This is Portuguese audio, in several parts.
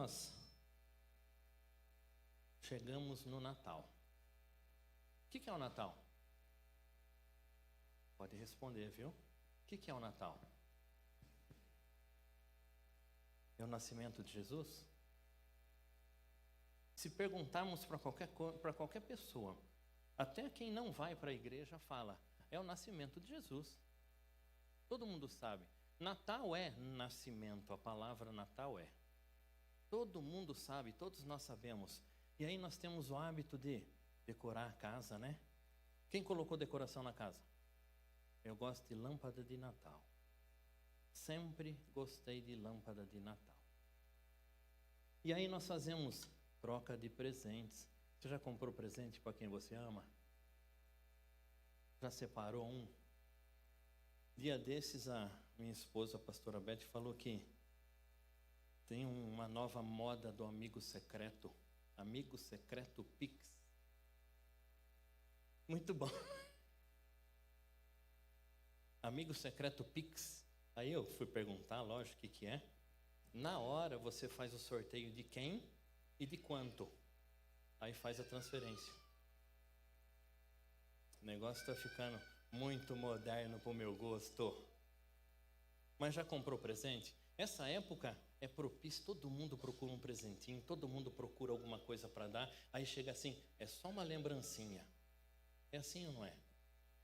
nós chegamos no Natal. O que é o Natal? Pode responder, viu? O que é o Natal? É o nascimento de Jesus? Se perguntarmos para qualquer pessoa, até quem não vai para a igreja fala, é o nascimento de Jesus. Todo mundo sabe. Natal é nascimento, a palavra Natal é. Todo mundo sabe, todos nós sabemos. E aí nós temos o hábito de decorar a casa, né? Quem colocou decoração na casa? Eu gosto de lâmpada de Natal. Sempre gostei de lâmpada de Natal. E aí nós fazemos troca de presentes. Você já comprou presente para quem você ama? Já separou um? Dia desses a minha esposa, a pastora Beth, falou que tem uma nova moda do amigo secreto. Amigo secreto Pix. Muito bom. Amigo secreto Pix. Aí eu fui perguntar, lógico, o que é. Na hora você faz o sorteio de quem e de quanto. Aí faz a transferência. O negócio está ficando muito moderno para o meu gosto. Mas já comprou presente? Essa época é propício, todo mundo procura um presentinho, todo mundo procura alguma coisa para dar. Aí chega assim, é só uma lembrancinha. É assim ou não é?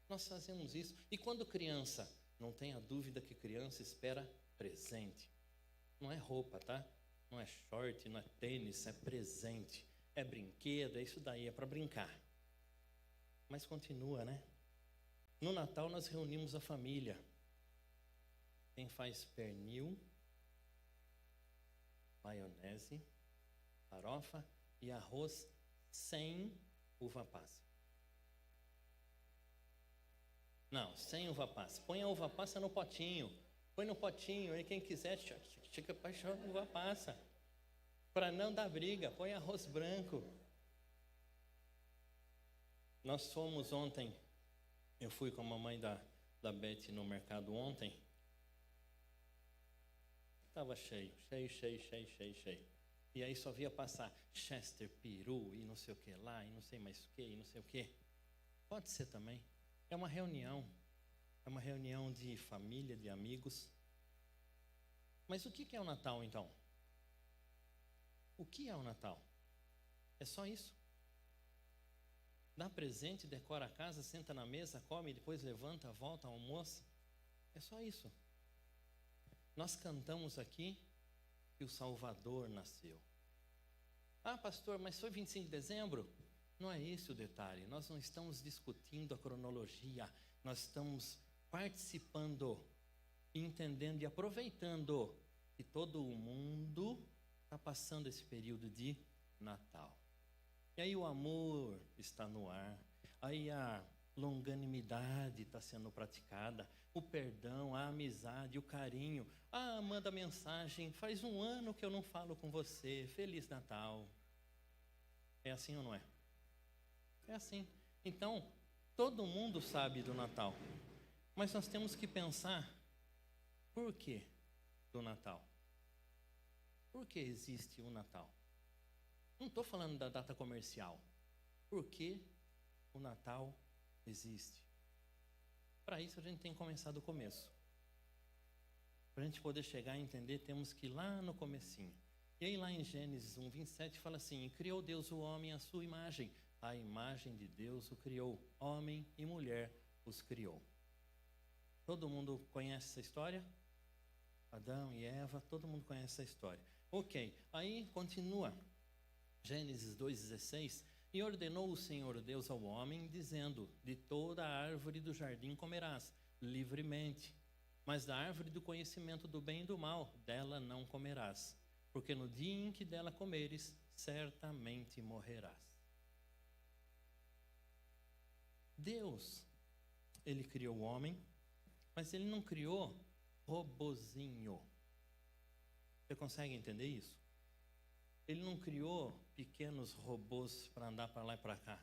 Nós fazemos isso. E quando criança, não tenha dúvida que criança espera presente. Não é roupa, tá? Não é short, não é tênis, é presente. É brinquedo, é isso daí, é para brincar. Mas continua, né? No Natal nós reunimos a família. Quem faz pernil, maionese, farofa e arroz sem uva passa. Não, sem uva passa. Põe a uva passa no potinho. Põe no potinho, aí quem quiser, fica apaixonado com uva passa. Para não dar briga, põe arroz branco. Nós fomos ontem, eu fui com a mamãe da Beth no mercado ontem. Estava cheio. E aí só via passar Chester, peru e não sei o que lá, e não sei mais o que, e não sei o que. Pode ser também. É uma reunião de família, de amigos. Mas o que é o Natal então? O que é o Natal? É só isso. Dá presente, decora a casa, senta na mesa, come, depois levanta, volta, almoça. É só isso. Nós cantamos aqui que o Salvador nasceu. Ah, pastor, mas foi 25 de dezembro? Não é esse o detalhe. Nós não estamos discutindo a cronologia. Nós estamos participando, entendendo e aproveitando que todo o mundo está passando esse período de Natal. E aí o amor está no ar, aí a longanimidade está sendo praticada, o perdão, a amizade, o carinho. Ah, manda mensagem, faz 1 ano que eu não falo com você, Feliz Natal. É assim ou não é? É assim. Então, todo mundo sabe do Natal, mas nós temos que pensar, por que do Natal? Por que existe o Natal? Não estou falando da data comercial. Por que o Natal existe? Para isso a gente tem que começar do começo. Para a gente poder chegar a entender, temos que ir lá no comecinho. E aí lá em Gênesis 1:27 fala assim, e criou Deus o homem à sua imagem. A imagem de Deus o criou. Homem e mulher os criou. Todo mundo conhece essa história? Adão e Eva, todo mundo conhece essa história. Ok, aí continua. Gênesis 2:16, e ordenou o Senhor Deus ao homem, dizendo, de toda a árvore do jardim comerás, livremente, mas da árvore do conhecimento do bem e do mal, dela não comerás, porque no dia em que dela comeres, certamente morrerás. Deus, Ele criou o homem, mas Ele não criou robozinho. Você consegue entender isso? Ele não criou pequenos robôs para andar para lá e para cá.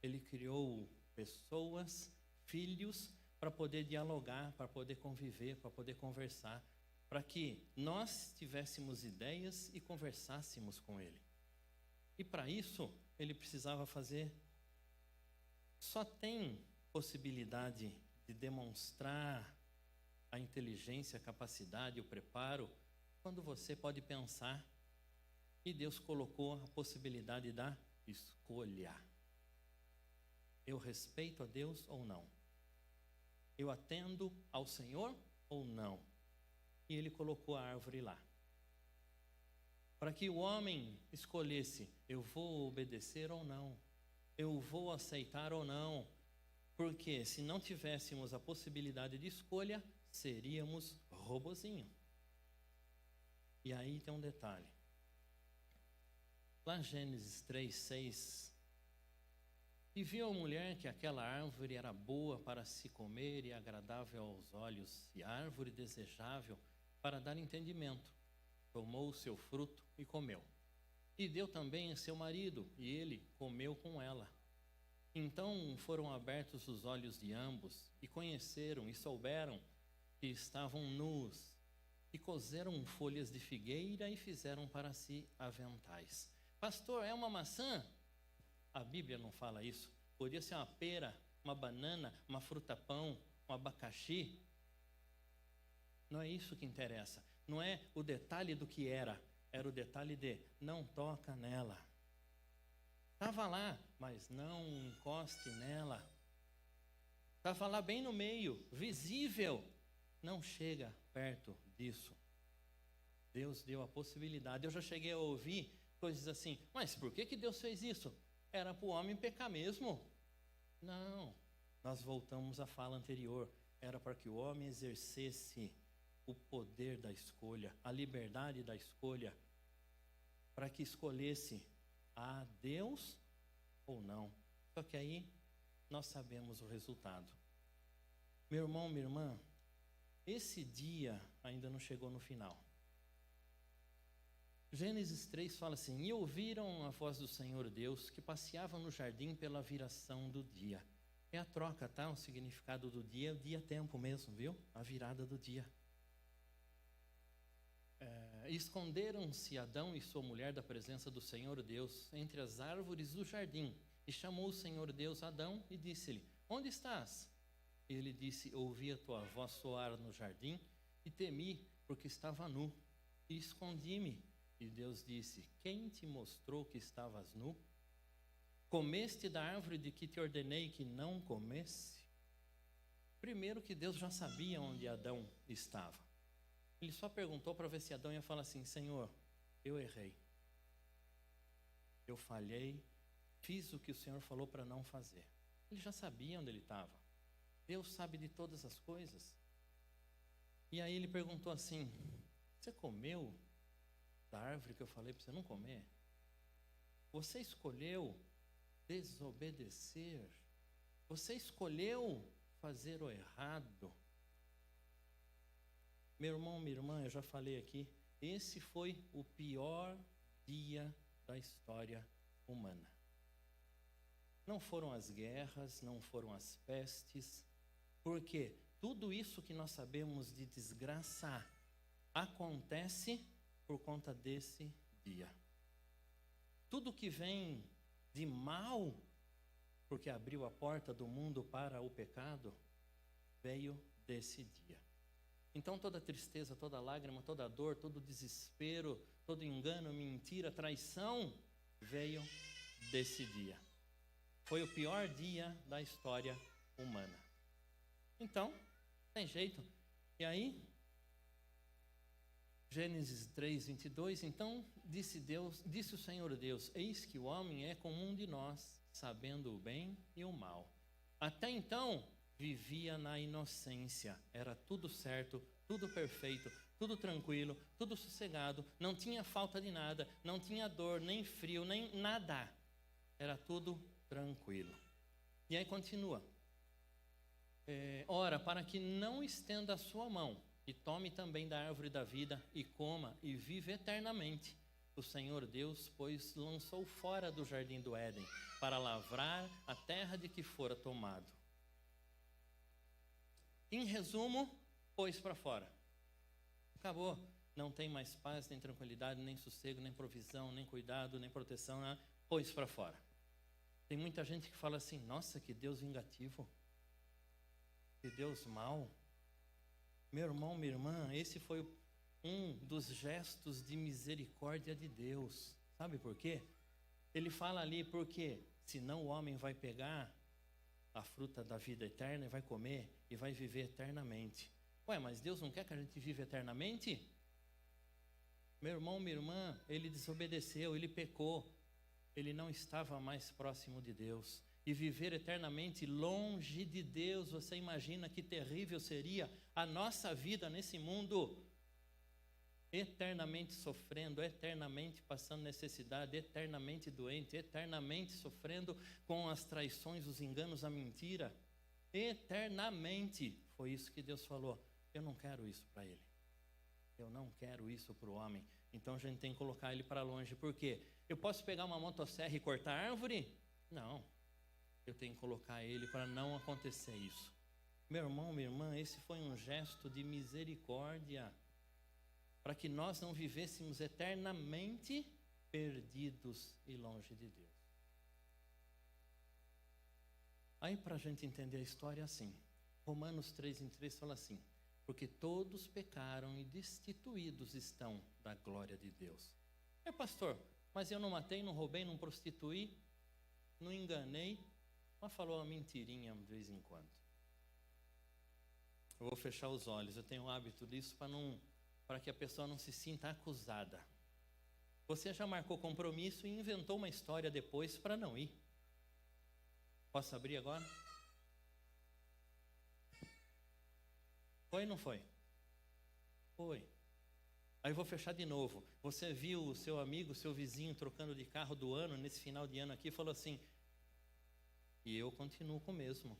Ele criou pessoas, filhos, para poder dialogar, para poder conviver, para poder conversar. para que nós tivéssemos ideias e conversássemos com ele. E para isso, ele precisava fazer. Só tem possibilidade de demonstrar a inteligência, a capacidade, o preparo, quando você pode pensar. E Deus colocou a possibilidade da escolha. Eu respeito a Deus ou não? Eu atendo ao Senhor ou não? E ele colocou a árvore lá. Para que o homem escolhesse, eu vou obedecer ou não? Eu vou aceitar ou não? Porque se não tivéssemos a possibilidade de escolha, seríamos robozinho. E aí tem um detalhe. Lá em Gênesis 3, 6, e viu a mulher que aquela árvore era boa para se comer e agradável aos olhos, e árvore desejável para dar entendimento. Tomou o seu fruto e comeu. E deu também a seu marido, e ele comeu com ela. Então foram abertos os olhos de ambos, e conheceram e souberam que estavam nus, e coseram folhas de figueira e fizeram para si aventais. Pastor, é uma maçã? A Bíblia não fala isso. Podia ser uma pera, uma banana, uma fruta-pão, um abacaxi. Não é isso que interessa. Não é o detalhe do que era o detalhe de não toca nela. Estava lá, mas não encoste nela. Estava lá bem no meio, visível. Não chega perto disso. Deus deu a possibilidade. Eu já cheguei a ouvir coisas assim, mas por que Deus fez isso? Era para o homem pecar mesmo? Não, nós voltamos à fala anterior. Era para que o homem exercesse o poder da escolha, a liberdade da escolha, para que escolhesse a Deus ou não. Só que aí nós sabemos o resultado. Meu irmão, minha irmã, esse dia ainda não chegou no final. Gênesis 3 fala assim: e ouviram a voz do Senhor Deus, que passeava no jardim pela viração do dia. É a troca, tá? O significado do dia é o dia-tempo mesmo, viu? A virada do dia. Esconderam-se Adão e sua mulher da presença do Senhor Deus entre as árvores do jardim. E chamou o Senhor Deus Adão e disse-lhe: onde estás? Ele disse: ouvi a tua voz soar no jardim e temi, porque estava nu, e escondi-me. E Deus disse: quem te mostrou que estavas nu? Comeste da árvore de que te ordenei que não comesse? Primeiro que Deus já sabia onde Adão estava. Ele só perguntou para ver se Adão ia falar assim: Senhor, eu errei. Eu falhei, fiz o que o Senhor falou para não fazer. Ele já sabia onde ele estava. Deus sabe de todas as coisas. E aí ele perguntou assim: você comeu da árvore que eu falei para você não comer? Você escolheu desobedecer? Você escolheu fazer o errado? Meu irmão, minha irmã, eu já falei aqui, esse foi o pior dia da história humana. Não foram as guerras, não foram as pestes, porque tudo isso que nós sabemos de desgraça acontece por conta desse dia. Tudo que vem de mal, porque abriu a porta do mundo para o pecado, veio desse dia. Então toda tristeza, toda lágrima, toda dor, todo desespero, todo engano, mentira, traição, veio desse dia. Foi o pior dia da história humana. Então, tem jeito. E aí, Gênesis 3, 22, então disse o Senhor Deus: eis que o homem é como um de nós, sabendo o bem e o mal. Até então, vivia na inocência, era tudo certo, tudo perfeito, tudo tranquilo, tudo sossegado, não tinha falta de nada, não tinha dor, nem frio, nem nada, era tudo tranquilo. E aí continua: ora, para que não estenda a sua mão, e tome também da árvore da vida, e coma, e vive eternamente. O Senhor Deus, pois, lançou fora do jardim do Éden, para lavrar a terra de que fora tomado. Em resumo, pôs para fora. Acabou. Não tem mais paz, nem tranquilidade, nem sossego, nem provisão, nem cuidado, nem proteção, né? Põe isso para fora. Tem muita gente que fala assim, nossa, que Deus vingativo, que Deus mau. Meu irmão, minha irmã, esse foi um dos gestos de misericórdia de Deus. Sabe por quê? Ele fala ali, porque senão o homem vai pegar a fruta da vida eterna e vai comer e vai viver eternamente. Ué, mas Deus não quer que a gente viva eternamente? Meu irmão, minha irmã, ele desobedeceu, ele pecou. Ele não estava mais próximo de Deus. E viver eternamente longe de Deus, você imagina que terrível seria a nossa vida nesse mundo? Eternamente sofrendo, eternamente passando necessidade, eternamente doente, eternamente sofrendo com as traições, os enganos, a mentira. Eternamente. Foi isso que Deus falou. Eu não quero isso para ele. Eu não quero isso para o homem. Então a gente tem que colocar ele para longe. Por quê? Eu posso pegar uma motosserra e cortar árvore? Não. Eu tenho que colocar ele para não acontecer isso. Meu irmão, minha irmã, esse foi um gesto de misericórdia para que nós não vivêssemos eternamente perdidos e longe de Deus. Aí para a gente entender a história assim, Romanos 3:3 fala assim, porque todos pecaram e destituídos estão da glória de Deus. Pastor, mas eu não matei, não roubei, não prostituí, não enganei, mas falou uma mentirinha de vez em quando. Eu vou fechar os olhos, eu tenho o hábito disso para que a pessoa não se sinta acusada. Você já marcou compromisso e inventou uma história depois para não ir. Posso abrir agora? Foi ou não foi? Foi. Aí eu vou fechar de novo. Você viu o seu amigo, o seu vizinho trocando de carro do ano, nesse final de ano aqui, e falou assim, e eu continuo com o mesmo.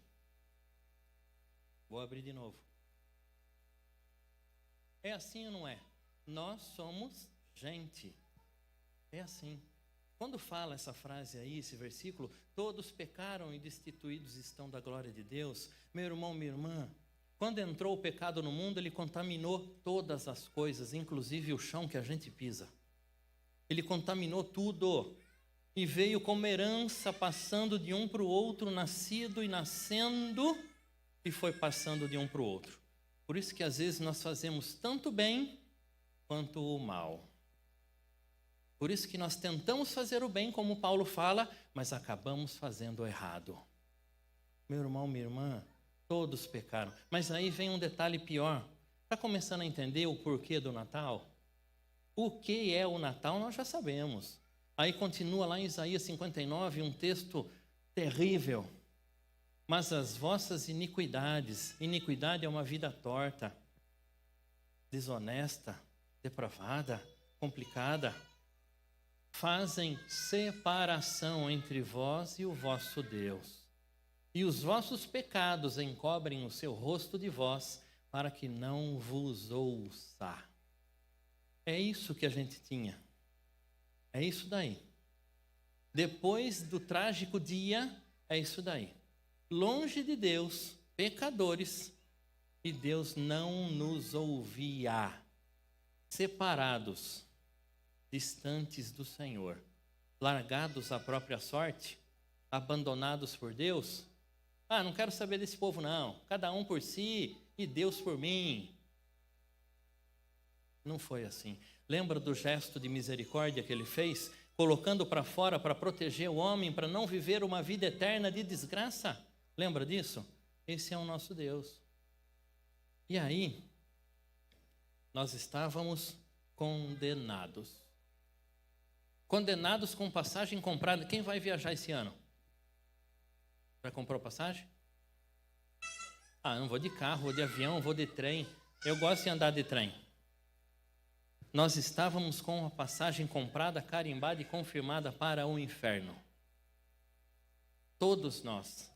Vou abrir de novo. É assim ou não é? Nós somos gente. É assim. Quando fala essa frase aí, esse versículo, todos pecaram e destituídos estão da glória de Deus. Meu irmão, minha irmã, quando entrou o pecado no mundo, ele contaminou todas as coisas, inclusive o chão que a gente pisa. Ele contaminou tudo. E veio como herança, passando de um para o outro, nascido e nascendo, e foi passando de um para o outro. Por isso que às vezes nós fazemos tanto bem quanto o mal. Por isso que nós tentamos fazer o bem, como Paulo fala, mas acabamos fazendo o errado. Meu irmão, minha irmã, todos pecaram. Mas aí vem um detalhe pior. Está começando a entender o porquê do Natal? O que é o Natal nós já sabemos. Aí continua lá em Isaías 59, um texto terrível. Mas as vossas iniquidades, iniquidade é uma vida torta, desonesta, depravada, complicada, fazem separação entre vós e o vosso Deus. E os vossos pecados encobrem o seu rosto de vós, para que não vos ouça. É isso que a gente tinha. É isso daí. Depois do trágico dia, é isso daí. Longe de Deus, pecadores, e Deus não nos ouvia. Separados, distantes do Senhor, largados à própria sorte, abandonados por Deus. Não quero saber desse povo não, cada um por si e Deus por mim. Não foi assim. Lembra do gesto de misericórdia que ele fez, colocando para fora para proteger o homem, para não viver uma vida eterna de desgraça? Lembra disso? Esse é o nosso Deus. E aí, nós estávamos condenados. Condenados com passagem comprada. Quem vai viajar esse ano? Já comprou passagem? Não vou de carro, vou de avião, vou de trem. Eu gosto de andar de trem. Nós estávamos com a passagem comprada, carimbada e confirmada para o inferno. Todos nós,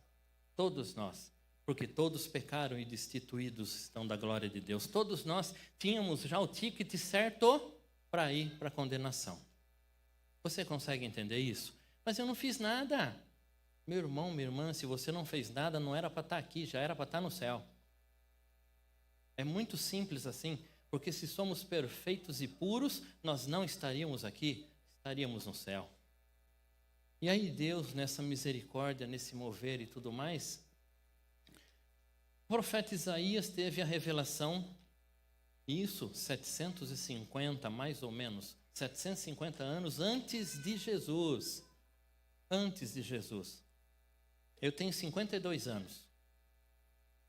porque todos pecaram e destituídos estão da glória de Deus. Todos nós tínhamos já o ticket certo para ir para a condenação. Você consegue entender isso? Mas eu não fiz nada. Meu irmão, minha irmã, se você não fez nada, não era para estar aqui, já era para estar no céu. É muito simples assim, Porque se somos perfeitos e puros, nós não estaríamos aqui, estaríamos no céu. E aí Deus, nessa misericórdia, nesse mover e tudo mais, o profeta Isaías teve a revelação, isso 750, mais ou menos, 750 anos antes de Jesus. Antes de Jesus. Eu tenho 52 anos.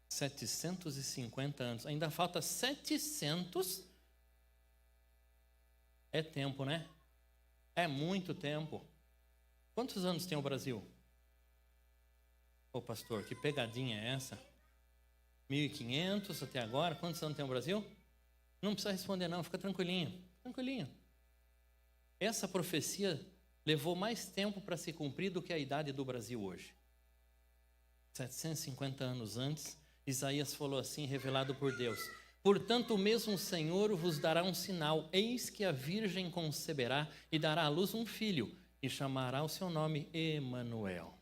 750 anos. Ainda falta 700. É tempo, né? É muito tempo. Quantos anos tem o Brasil? Ô pastor, que pegadinha é essa? 1.500 até agora. Quantos anos tem o Brasil? Não precisa responder não, fica tranquilinho. Tranquilinho. Essa profecia levou mais tempo para se cumprir do que a idade do Brasil hoje. 750 anos antes, Isaías falou assim, revelado por Deus: portanto, o mesmo Senhor vos dará um sinal, eis que a virgem conceberá e dará à luz um filho, e chamará o seu nome Emanuel.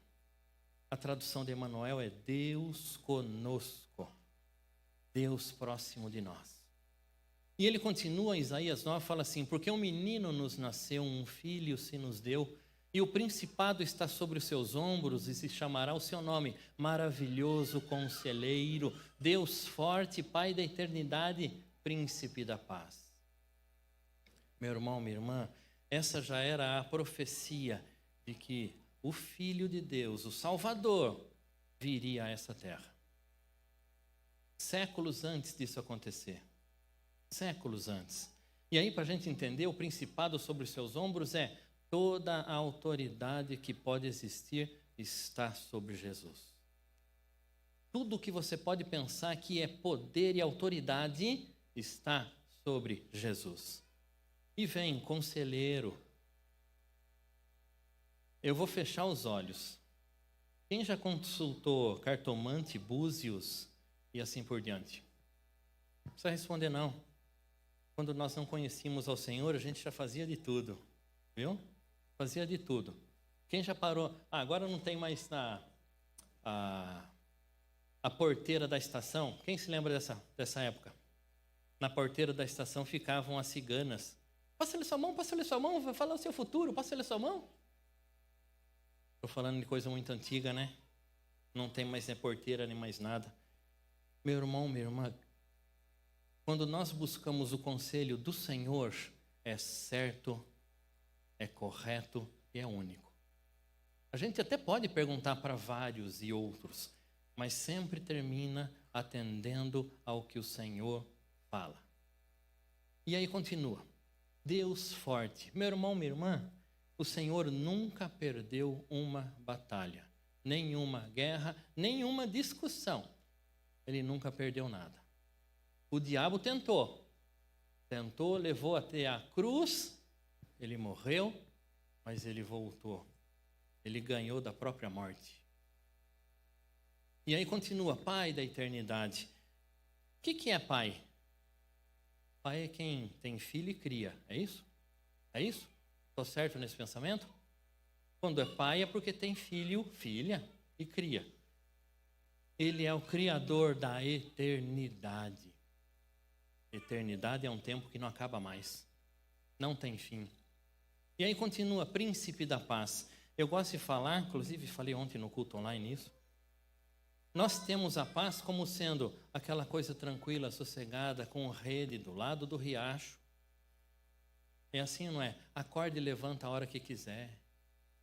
A tradução de Emanuel é Deus conosco, Deus próximo de nós. E ele continua, em Isaías 9, fala assim: porque um menino nos nasceu, um filho se nos deu, e o principado está sobre os seus ombros, e se chamará o seu nome, Maravilhoso Conselheiro, Deus Forte, Pai da Eternidade, Príncipe da Paz. Meu irmão, minha irmã, essa já era a profecia de que o Filho de Deus, o Salvador, viria a essa terra. Séculos antes disso acontecer. Séculos antes. E aí, para a gente entender, o principado sobre os seus ombros é toda a autoridade que pode existir está sobre Jesus. Tudo que você pode pensar que é poder e autoridade está sobre Jesus. E vem, conselheiro. Eu vou fechar os olhos. Quem já consultou cartomante, búzios e assim por diante? Não precisa responder não. Quando nós não conhecíamos ao Senhor, a gente já fazia de tudo, viu? Fazia de tudo. Quem já parou? Agora não tem mais a porteira da estação. Quem se lembra dessa época? Na porteira da estação ficavam as ciganas. Passa-lhe sua mão, vai falar o seu futuro, passa-lhe sua mão. Estou falando de coisa muito antiga, né? Não tem mais nem porteira, nem mais nada. Meu irmão, minha irmã, quando nós buscamos o conselho do Senhor, é certo, é correto e é único. A gente até pode perguntar para vários e outros, mas sempre termina atendendo ao que o Senhor fala. E aí continua. Deus forte. Meu irmão, minha irmã, o Senhor nunca perdeu uma batalha, nenhuma guerra, nenhuma discussão. Ele nunca perdeu nada. O diabo tentou, levou até a cruz, ele morreu, mas ele voltou. Ele ganhou da própria morte. E aí continua, Pai da eternidade. O que é pai? Pai é quem tem filho e cria, é isso? É isso? Estou certo nesse pensamento? Quando é pai é porque tem filho, filha e cria. Ele é o Criador da eternidade. Eternidade é um tempo que não acaba mais. Não tem fim. E aí continua, Príncipe da Paz. Eu gosto de falar, inclusive falei ontem no culto online isso. Nós temos a paz como sendo aquela coisa tranquila, sossegada, com rede do lado do riacho. É assim, não é? Acorde e levanta a hora que quiser.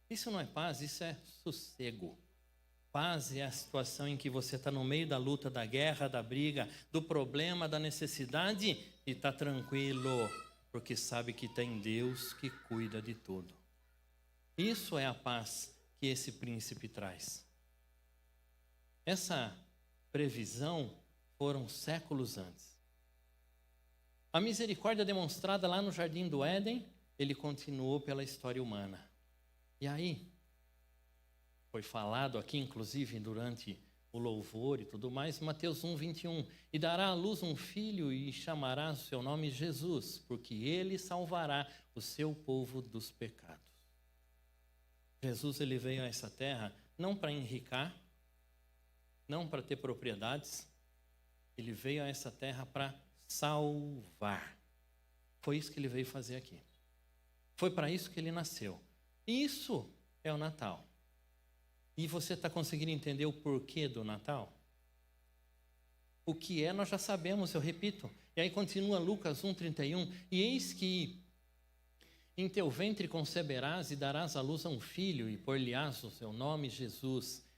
Isso não é paz, isso é sossego. Paz é a situação em que você está no meio da luta, da guerra, da briga, do problema, da necessidade e está tranquilo, porque sabe que tem Deus que cuida de tudo. Isso é a paz que esse príncipe traz. Essa previsão foram séculos antes. A misericórdia demonstrada lá no Jardim do Éden, ele continuou pela história humana. E aí, foi falado aqui, inclusive, durante o louvor e tudo mais, Mateus 1, 21. E dará à luz um filho e chamará o seu nome Jesus, porque ele salvará o seu povo dos pecados. Jesus, ele veio a essa terra não para enricar, não para ter propriedades, ele veio a essa terra para salvar. Foi isso que ele veio fazer aqui. Foi para isso que ele nasceu. Isso é o Natal. E você está conseguindo entender o porquê do Natal? O que é, nós já sabemos, eu repito. E aí continua Lucas 1,31. E eis que em teu ventre conceberás e darás à luz a um filho, e por-lhe-ás o seu nome Jesus.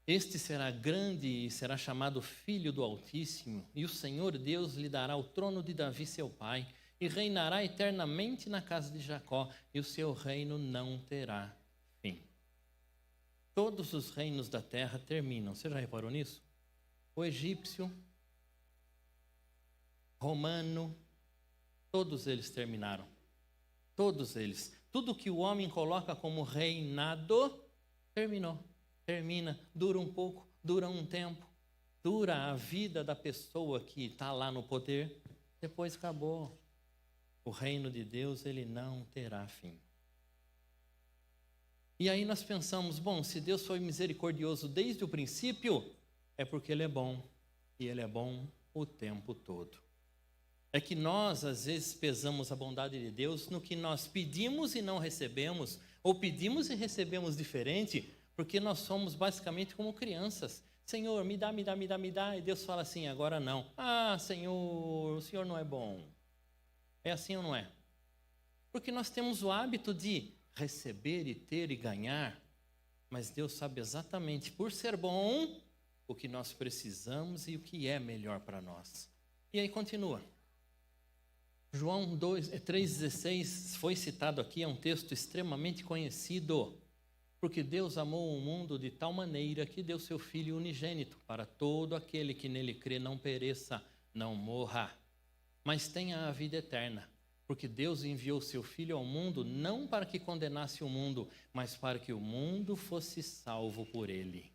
Este será grande e será chamado Filho do Altíssimo, e o Senhor Deus lhe dará o trono de Davi seu pai, e reinará eternamente na casa de Jacó, e o seu reino não terá fim. Todos os reinos da terra terminam. Você já reparou nisso? O egípcio, romano, todos eles terminaram. Todos eles. Tudo que o homem coloca como reinado, terminou. Termina, dura um pouco, dura um tempo, dura a vida da pessoa que está lá no poder, depois acabou. O reino de Deus, ele não terá fim. E aí nós pensamos, bom, se Deus foi misericordioso desde o princípio, é porque ele é bom, e ele é bom o tempo todo. É que nós, às vezes, pesamos a bondade de Deus no que nós pedimos e não recebemos, ou pedimos e recebemos diferente, porque nós somos basicamente como crianças. Senhor, me dá, me dá, me dá, me dá. E Deus fala assim, agora não. Ah, Senhor, o Senhor não é bom. É assim ou não é? Porque nós temos o hábito de receber e ter e ganhar, mas Deus sabe exatamente, por ser bom, o que nós precisamos e o que é melhor para nós. E aí continua. João 3,16 foi citado aqui, é um texto extremamente conhecido. Porque Deus amou o mundo de tal maneira que deu seu Filho unigênito, para todo aquele que nele crê não pereça, não morra, mas tenha a vida eterna. Porque Deus enviou seu Filho ao mundo não para que condenasse o mundo, mas para que o mundo fosse salvo por ele.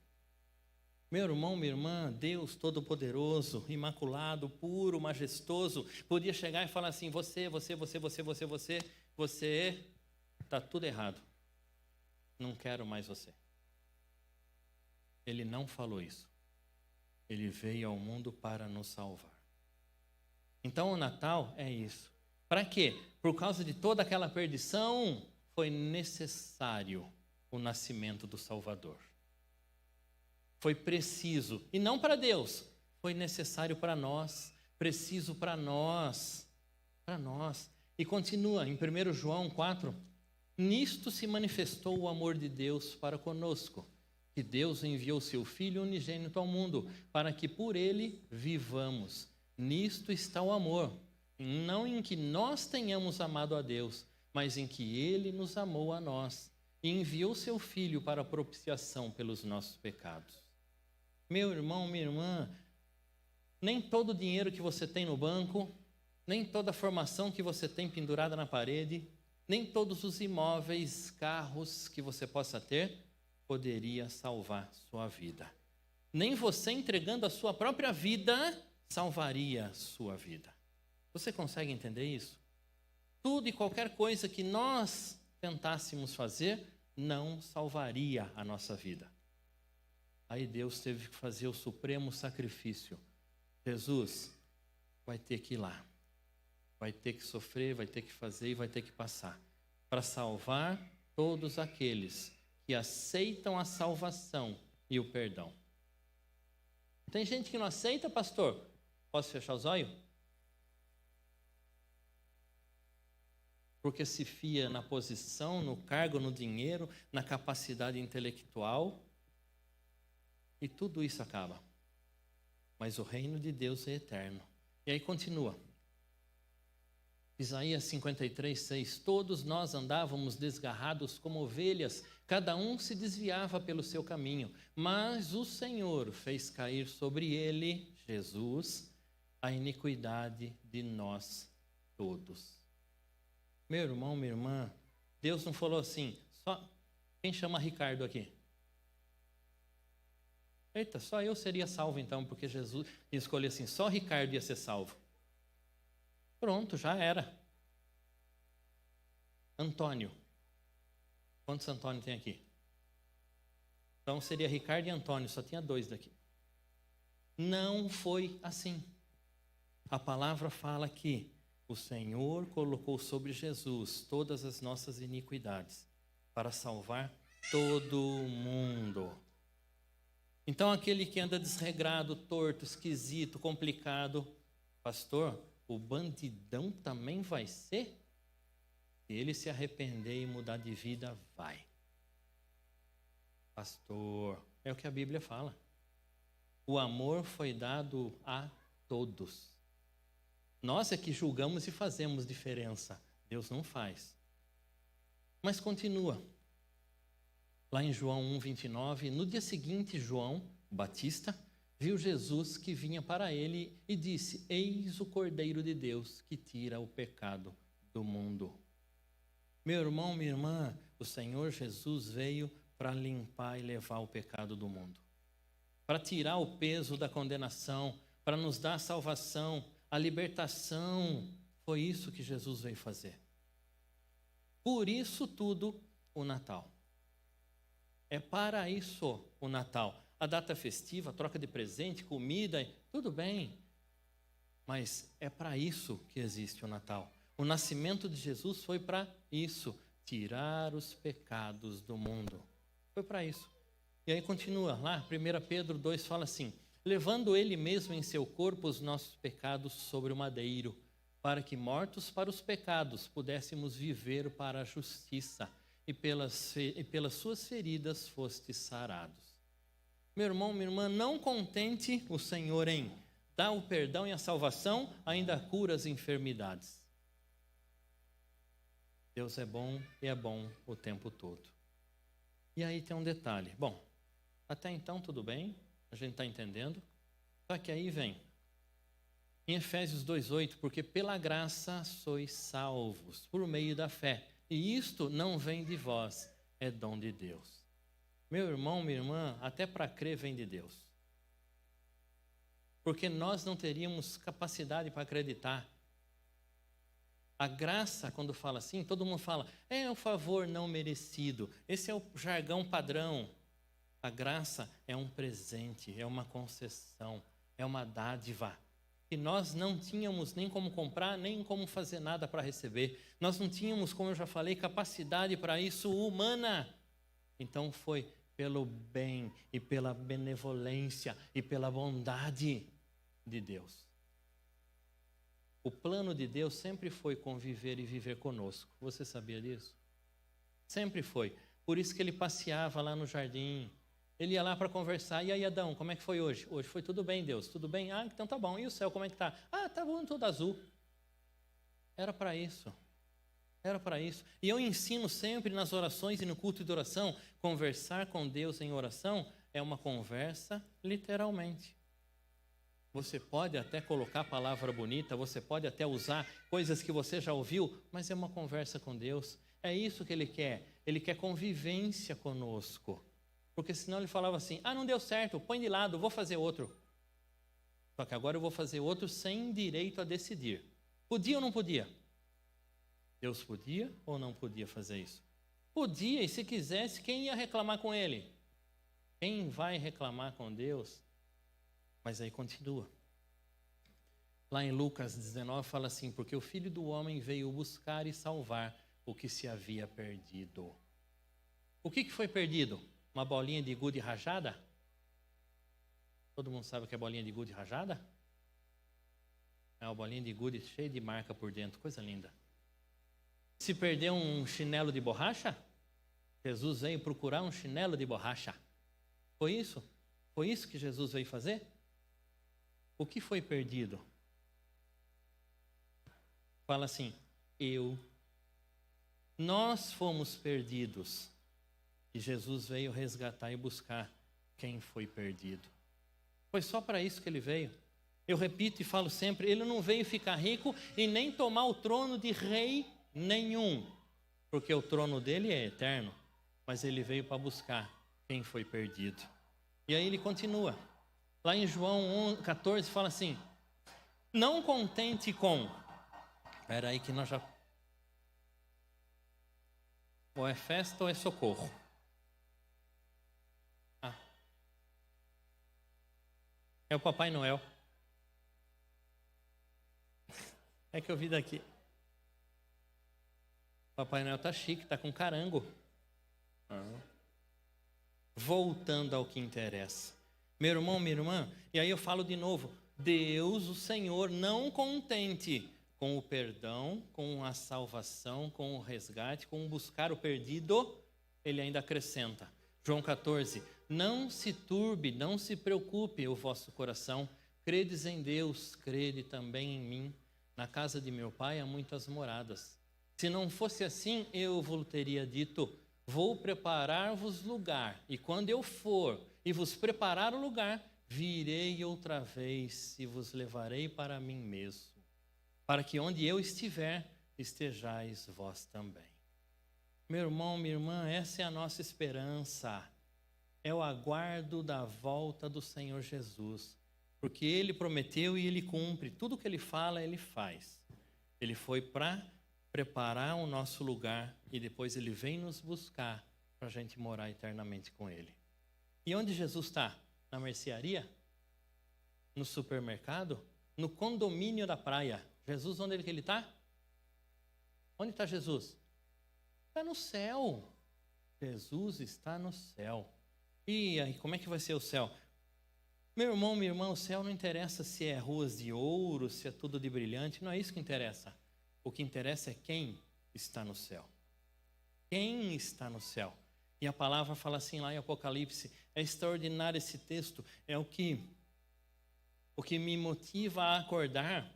Meu irmão, minha irmã, Deus Todo-Poderoso, Imaculado, Puro, Majestoso, podia chegar e falar assim, você, está tudo errado. Não quero mais você. Ele não falou isso. Ele veio ao mundo para nos salvar. Então o Natal é isso. Para quê? Por causa de toda aquela perdição, foi necessário o nascimento do Salvador. Foi preciso, e não para Deus, foi necessário para nós, preciso para nós. E continua em 1 João 4, nisto se manifestou o amor de Deus para conosco, que Deus enviou seu Filho unigênito ao mundo, para que por ele vivamos. Nisto está o amor, não em que nós tenhamos amado a Deus, mas em que ele nos amou a nós, e enviou seu Filho para a propiciação pelos nossos pecados. Meu irmão, minha irmã, nem todo o dinheiro que você tem no banco, nem toda a formação que você tem pendurada na parede, nem todos os imóveis, carros que você possa ter, poderia salvar sua vida. Nem você entregando a sua própria vida, salvaria sua vida. Você consegue entender isso? Tudo e qualquer coisa que nós tentássemos fazer, não salvaria a nossa vida. Aí Deus teve que fazer o supremo sacrifício. Jesus vai ter que ir lá. Vai ter que sofrer, vai ter que fazer e vai ter que passar. Para salvar todos aqueles que aceitam a salvação e o perdão. Tem gente que não aceita, pastor? Posso fechar os olhos? Porque se fia na posição, no cargo, no dinheiro, na capacidade intelectual. E tudo isso acaba. Mas o reino de Deus é eterno. E aí continua. Isaías 53:6. Todos nós andávamos desgarrados como ovelhas, cada um se desviava pelo seu caminho. Mas o Senhor fez cair sobre ele, Jesus, a iniquidade de nós todos. Meu irmão, minha irmã, Deus não falou assim, só quem chama Ricardo aqui? Eita, só eu seria salvo então, porque Jesus escolheu assim, só Ricardo ia ser salvo. Pronto, já era. Antônio. Quantos Antônio tem aqui? Então seria Ricardo e Antônio, só tinha 2 daqui. Não foi assim. A palavra fala que o Senhor colocou sobre Jesus todas as nossas iniquidades para salvar todo mundo. Então, aquele que anda desregrado, torto, esquisito, complicado, pastor, o bandidão também vai ser? Se ele se arrepender e mudar de vida, vai. Pastor, é o que a Bíblia fala. O amor foi dado a todos. Nós é que julgamos e fazemos diferença. Deus não faz. Mas continua. Lá em João 1:29, no dia seguinte, João Batista viu Jesus que vinha para ele e disse: Eis o Cordeiro de Deus que tira o pecado do mundo. Meu irmão, minha irmã, o Senhor Jesus veio para limpar e levar o pecado do mundo, para tirar o peso da condenação, para nos dar a salvação, a libertação. Foi isso que Jesus veio fazer. Por isso tudo, o Natal. É para isso o Natal. A data festiva, a troca de presente, comida, tudo bem. Mas é para isso que existe o Natal. O nascimento de Jesus foi para isso, tirar os pecados do mundo. Foi para isso. E aí continua lá, 1 Pedro 2 fala assim: levando ele mesmo em seu corpo os nossos pecados sobre o madeiro, para que, mortos para os pecados, pudéssemos viver para a justiça, e pelas suas feridas fostes sarados. Meu irmão, minha irmã, não contente o Senhor em dar o perdão e a salvação, ainda cura as enfermidades. Deus é bom e é bom o tempo todo. E aí tem um detalhe. Bom, até então tudo bem, a gente está entendendo. Só que aí vem, em Efésios 2:8, porque pela graça sois salvos, por meio da fé. E isto não vem de vós, é dom de Deus. Meu irmão, minha irmã, até para crer vem de Deus. Porque nós não teríamos capacidade para acreditar. A graça, quando fala assim, todo mundo fala, é um favor não merecido. Esse é o jargão padrão. A graça é um presente, é uma concessão, é uma dádiva. E nós não tínhamos nem como comprar, nem como fazer nada para receber. Nós não tínhamos, como eu já falei, capacidade para isso humana. Então foi pelo bem e pela benevolência e pela bondade de Deus. O plano de Deus sempre foi conviver e viver conosco. Você sabia disso? Sempre foi. Por isso que ele passeava lá no jardim. Ele ia lá para conversar. E aí, Adão, como é que foi hoje? Hoje foi tudo bem, Deus. Tudo bem? Ah, então tá bom. E o céu, como é que tá? Ah, tá bom, tudo azul. Era para isso. Era para isso. E eu ensino sempre nas orações e no culto de oração, conversar com Deus em oração é uma conversa literalmente. Você pode até colocar palavra bonita, você pode até usar coisas que você já ouviu, mas é uma conversa com Deus. É isso que Ele quer. Ele quer convivência conosco. Porque senão Ele falava assim, não deu certo, põe de lado, vou fazer outro. Só que agora eu vou fazer outro sem direito a decidir. Podia ou não podia? Deus podia ou não podia fazer isso? Podia, e se quisesse, quem ia reclamar com Ele? Quem vai reclamar com Deus? Mas aí continua. Lá em Lucas 19 fala assim, porque o Filho do Homem veio buscar e salvar o que se havia perdido. O que foi perdido? Uma bolinha de gude rajada? Todo mundo sabe o que é bolinha de gude rajada? É uma bolinha de gude cheia de marca por dentro, coisa linda. Se perdeu um chinelo de borracha? Jesus veio procurar um chinelo de borracha. Foi isso? Foi isso que Jesus veio fazer? O que foi perdido? Fala assim, nós fomos perdidos. E Jesus veio resgatar e buscar quem foi perdido. Foi só para isso que Ele veio. Eu repito e falo sempre, Ele não veio ficar rico e nem tomar o trono de rei nenhum. Porque o trono dele é eterno. Mas Ele veio para buscar quem foi perdido. E aí Ele continua. Lá em João 14 fala assim, não contente com... Espera aí que nós já... Ou é festa ou é socorro? É o Papai Noel. É que eu vi daqui. Papai Noel tá chique, tá com carango. Voltando ao que interessa. Meu irmão, minha irmã, e aí eu falo de novo. Deus, o Senhor, não contente com o perdão, com a salvação, com o resgate, com o buscar o perdido, ele ainda acrescenta. João 14, não se turbe, não se preocupe o vosso coração. Credes em Deus, crede também em mim. Na casa de meu pai há muitas moradas. Se não fosse assim, eu vos teria dito, vou preparar-vos lugar. E quando eu for e vos preparar o lugar, virei outra vez e vos levarei para mim mesmo, para que onde eu estiver, estejais vós também. Meu irmão, minha irmã, essa é a nossa esperança. É o aguardo da volta do Senhor Jesus. Porque Ele prometeu e Ele cumpre. Tudo que Ele fala, Ele faz. Ele foi para preparar o nosso lugar e depois Ele vem nos buscar para a gente morar eternamente com Ele. E onde Jesus está? Na mercearia? No supermercado? No condomínio da praia? Jesus, onde ele está? Onde está Jesus? Está no céu. Jesus está no céu. E aí, como é que vai ser o céu? Meu irmão, minha irmã, o céu não interessa se é ruas de ouro, se é tudo de brilhante, não é isso que interessa. O que interessa é quem está no céu. Quem está no céu? E a palavra fala assim lá em Apocalipse, é extraordinário esse texto, é o que me motiva a acordar.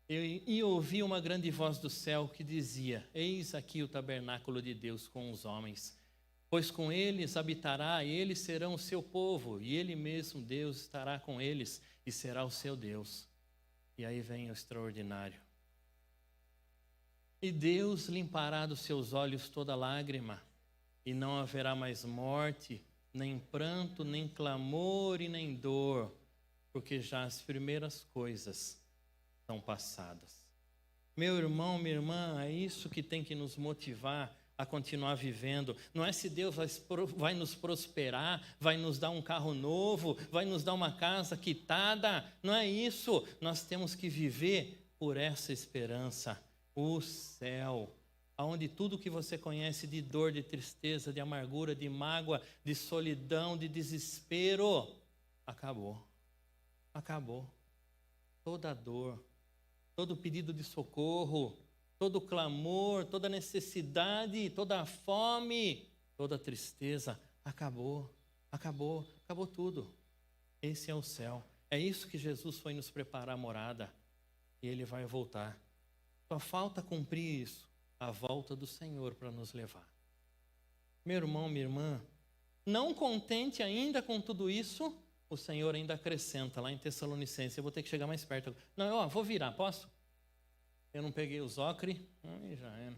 E ouvi uma grande voz do céu que dizia, eis aqui o tabernáculo de Deus com os homens, pois com eles habitará, e eles serão o seu povo, e ele mesmo, Deus, estará com eles, e será o seu Deus. E aí vem o extraordinário. E Deus limpará dos seus olhos toda lágrima, e não haverá mais morte, nem pranto, nem clamor e nem dor, porque já as primeiras coisas são passadas. Meu irmão, minha irmã, é isso que tem que nos motivar a continuar vivendo. Não é se Deus vai nos prosperar, vai nos dar um carro novo, vai nos dar uma casa quitada. Não é isso. Nós temos que viver por essa esperança. O céu, onde tudo que você conhece de dor, de tristeza, de amargura, de mágoa, de solidão, de desespero, acabou. Acabou. Toda dor, todo pedido de socorro, todo clamor, toda necessidade, toda fome, toda tristeza, acabou, acabou, acabou tudo. Esse é o céu. É isso que Jesus foi nos preparar a morada. E Ele vai voltar. Só falta cumprir isso, a volta do Senhor para nos levar. Meu irmão, minha irmã, não contente ainda com tudo isso, o Senhor ainda acrescenta lá em Tessalonicenses. Eu vou ter que chegar mais perto. Não, vou virar, posso? Eu não peguei os ocre, já era.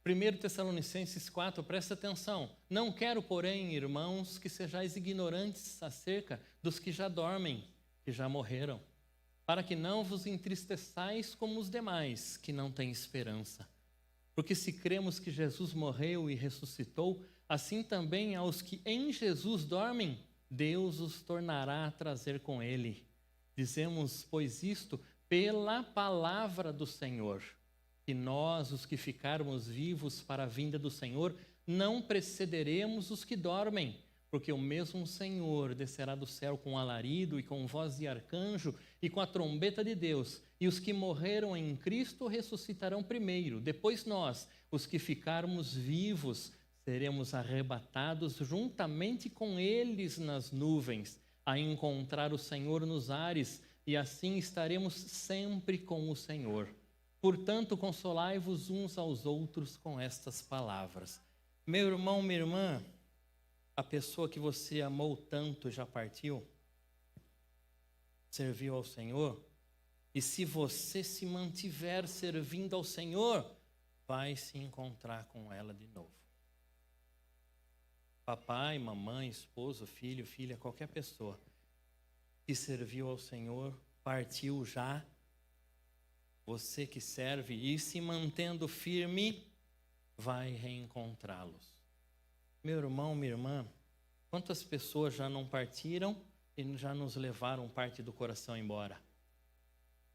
1 Tessalonicenses 4, presta atenção. Não quero, porém, irmãos, que sejais ignorantes acerca dos que já dormem, que já morreram, para que não vos entristeçais como os demais, que não têm esperança. Porque se cremos que Jesus morreu e ressuscitou, assim também aos que em Jesus dormem, Deus os tornará a trazer com ele. Dizemos, pois, isto pela palavra do Senhor, que nós, os que ficarmos vivos para a vinda do Senhor, não precederemos os que dormem, porque o mesmo Senhor descerá do céu com alarido e com voz de arcanjo e com a trombeta de Deus, e os que morreram em Cristo ressuscitarão primeiro. Depois nós, os que ficarmos vivos, seremos arrebatados juntamente com eles nas nuvens, a encontrar o Senhor nos ares, e assim estaremos sempre com o Senhor. Portanto, consolai-vos uns aos outros com estas palavras. Meu irmão, minha irmã, a pessoa que você amou tanto já partiu, serviu ao Senhor, e se você se mantiver servindo ao Senhor, vai se encontrar com ela de novo. Papai, mamãe, esposo, filho, filha, qualquer pessoa que serviu ao Senhor, partiu já. Você que serve e se mantendo firme, vai reencontrá-los. Meu irmão, minha irmã, quantas pessoas já não partiram e já nos levaram parte do coração embora?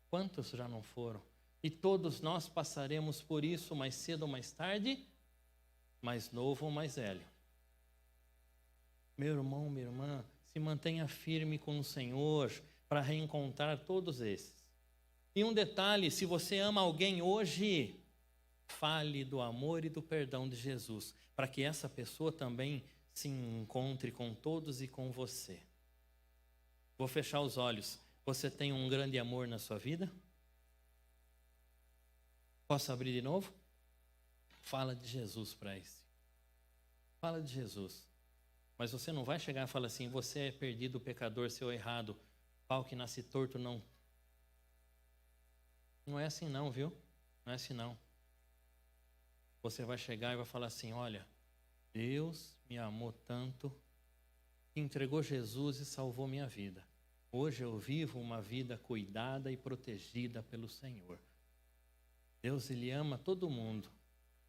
Quantos já não foram? E todos nós passaremos por isso mais cedo ou mais tarde, mais novo ou mais velho. Meu irmão, minha irmã, se mantenha firme com o Senhor para reencontrar todos esses. E um detalhe, se você ama alguém hoje, fale do amor e do perdão de Jesus, para que essa pessoa também se encontre com todos e com você. Vou fechar os olhos. Você tem um grande amor na sua vida? Posso abrir de novo? Fala de Jesus para esse. Fala de Jesus. Mas você não vai chegar e falar assim, você é perdido, pecador, seu errado, pau que nasce torto, não. Não é assim não, viu? Não é assim não. Você vai chegar e vai falar assim, olha, Deus me amou tanto, que entregou Jesus e salvou minha vida. Hoje eu vivo uma vida cuidada e protegida pelo Senhor. Deus, Ele ama todo mundo.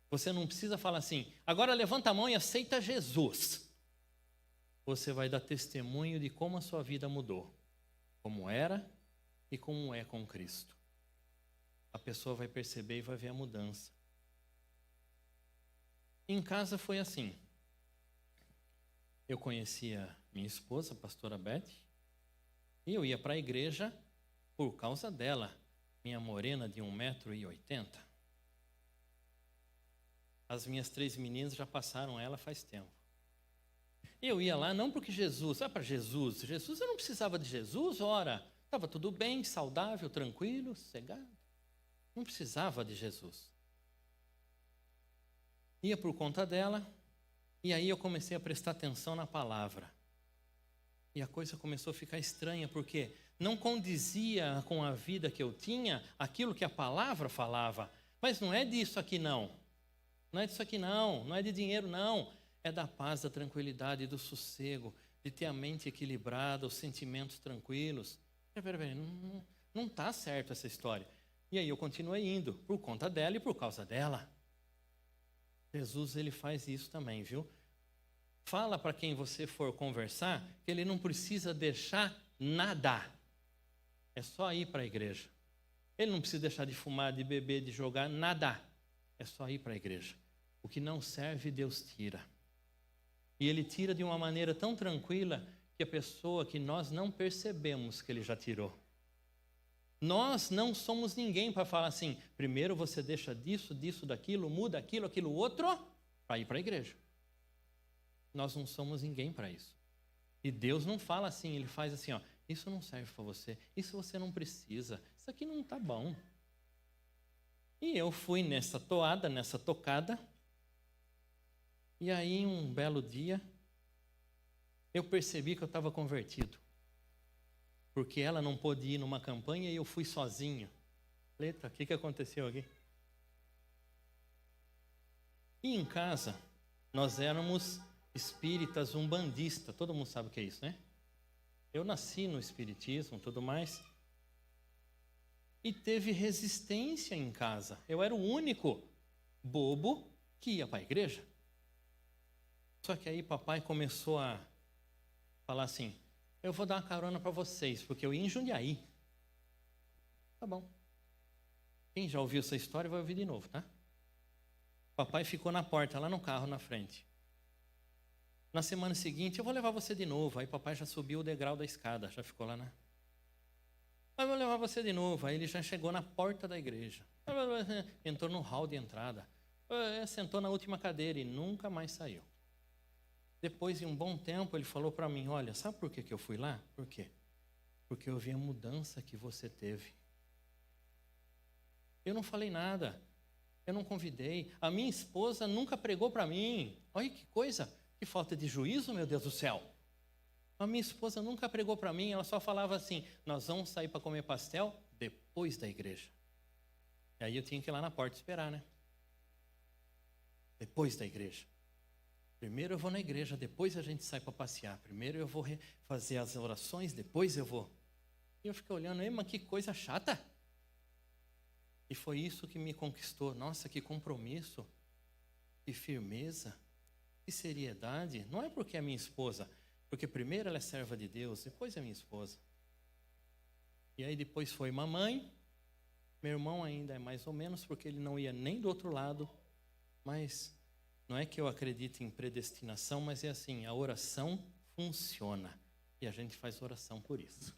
Você não precisa falar assim, agora levanta a mão e aceita Jesus. Você vai dar testemunho de como a sua vida mudou, como era e como é com Cristo. A pessoa vai perceber e vai ver a mudança. Em casa foi assim. Eu conhecia minha esposa, a pastora Beth, e eu ia para a igreja por causa dela, minha morena de 1,80 m. As minhas 3 meninas já passaram ela faz tempo. Eu ia lá não porque Jesus, para Jesus. Jesus, eu não precisava de Jesus, ora, estava tudo bem, saudável, tranquilo, sossegado. Não precisava de Jesus. Ia por conta dela, e aí eu comecei a prestar atenção na palavra. E a coisa começou a ficar estranha, porque não condizia com a vida que eu tinha aquilo que a palavra falava. Mas não é disso aqui não. Não é disso aqui não, não é de dinheiro não. É da paz, da tranquilidade, do sossego, de ter a mente equilibrada, os sentimentos tranquilos. Peraí, não está certo essa história. E aí eu continuei indo, por conta dela e por causa dela. Jesus, ele faz isso também, viu? Fala para quem você for conversar que ele não precisa deixar nada. É só ir para a igreja. Ele não precisa deixar de fumar, de beber, de jogar, nada. É só ir para a igreja. O que não serve, Deus tira. E ele tira de uma maneira tão tranquila que a pessoa que nós não percebemos que ele já tirou. Nós não somos ninguém para falar assim, primeiro você deixa disso, daquilo, muda aquilo, aquilo outro, para ir para a igreja. Nós não somos ninguém para isso. E Deus não fala assim, ele faz assim, ó, isso não serve para você, isso você não precisa, isso aqui não está bom. E eu fui nessa toada, nessa tocada, e aí um belo dia, eu percebi que eu estava convertido. Porque ela não pôde ir numa campanha e eu fui sozinho. Eita, o que aconteceu aqui? E em casa, nós éramos espíritas umbandistas. Todo mundo sabe o que é isso, né? Eu nasci no espiritismo e tudo mais. E teve resistência em casa. Eu era o único bobo que ia para a igreja. Só que aí papai começou a falar assim, eu vou dar uma carona para vocês, porque eu ia em Jundiaí. Tá bom. Quem já ouviu essa história vai ouvir de novo, tá? Papai ficou na porta, lá no carro, na frente. Na semana seguinte, eu vou levar você de novo. Aí papai já subiu o degrau da escada, já ficou lá, né? Eu vou levar você de novo. Aí ele já chegou na porta da igreja. Entrou no hall de entrada. Sentou na última cadeira e nunca mais saiu. Depois de um bom tempo, ele falou para mim, olha, sabe por que eu fui lá? Por quê? Porque eu vi a mudança que você teve. Eu não falei nada. Eu não convidei. A minha esposa nunca pregou para mim. Olha que coisa. Que falta de juízo, meu Deus do céu. A minha esposa nunca pregou para mim. Ela só falava assim, nós vamos sair para comer pastel depois da igreja. E aí eu tinha que ir lá na porta esperar, né? Depois da igreja. Primeiro eu vou na igreja, depois a gente sai para passear. Primeiro eu vou fazer as orações, depois eu vou. E eu fiquei olhando, mas que coisa chata. E foi isso que me conquistou. Nossa, que compromisso, que firmeza, que seriedade. Não é porque é minha esposa, porque primeiro ela é serva de Deus, depois é minha esposa. E aí depois foi mamãe, Meu irmão ainda é mais ou menos, porque ele não ia nem do outro lado, mas não é que eu acredite em predestinação, mas é assim, a oração funciona. E a gente faz oração por isso.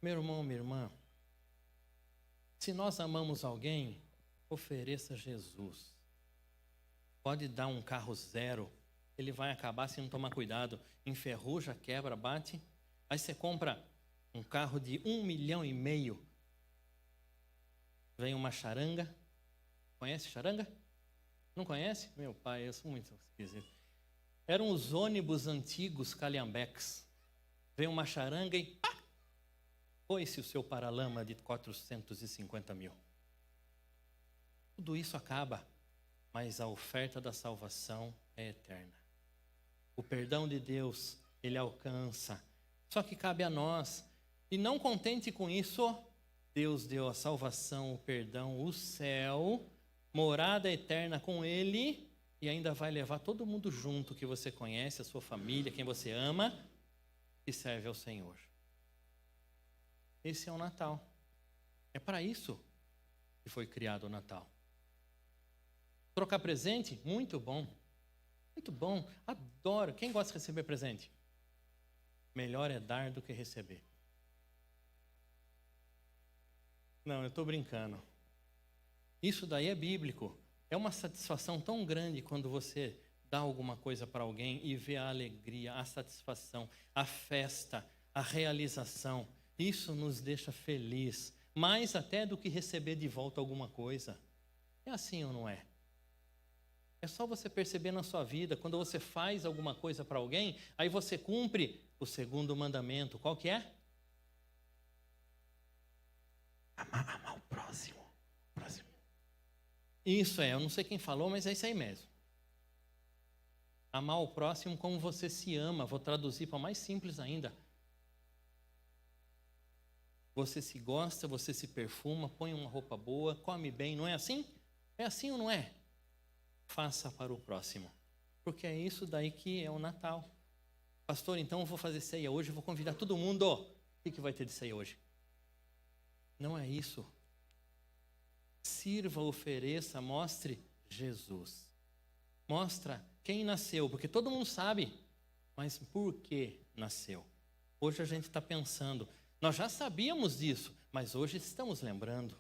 Meu irmão, minha irmã, se nós amamos alguém, ofereça Jesus. Pode dar um carro zero, ele vai acabar se não tomar cuidado. Enferruja, quebra, bate. Aí você compra um carro de 1,5 milhão. Vem uma charanga. Conhece charanga? Não conhece? Meu pai, eu sou muito esquisito. Eram os ônibus antigos calhambeques. Vem uma charanga e pá! Foi-se o seu paralama de 450 mil. Tudo isso acaba, mas a oferta da salvação é eterna. O perdão de Deus, ele alcança. Só que cabe a nós. E não contente com isso, Deus deu a salvação, o perdão, o céu, morada eterna com Ele, e ainda vai levar todo mundo junto que você conhece, a sua família, quem você ama, e serve ao Senhor. Esse é o Natal. É para isso que foi criado o Natal. Trocar presente? Muito bom. Muito bom. Adoro. Quem gosta de receber presente? Melhor é dar do que receber. Não, eu estou brincando. Isso daí é bíblico. É uma satisfação tão grande quando você dá alguma coisa para alguém e vê a alegria, a satisfação, a festa, a realização. Isso nos deixa feliz, mais até do que receber de volta alguma coisa. É assim ou não é? É só você perceber na sua vida, quando você faz alguma coisa para alguém, aí você cumpre o segundo mandamento. Qual que é? Amar o próximo. Isso eu não sei quem falou, mas é isso aí mesmo. Amar o próximo como você se ama. Vou traduzir para mais simples ainda. Você se gosta, você se perfuma, põe uma roupa boa, come bem, não é assim? É assim ou não é? Faça para o próximo. Porque é isso daí que é o Natal. Pastor, então eu vou fazer ceia hoje, vou convidar todo mundo. O que vai ter de ceia hoje? Não é isso. Sirva, ofereça, mostre Jesus. Mostra quem nasceu, porque todo mundo sabe, mas por que nasceu? Hoje a gente está pensando, nós já sabíamos disso, mas hoje estamos lembrando.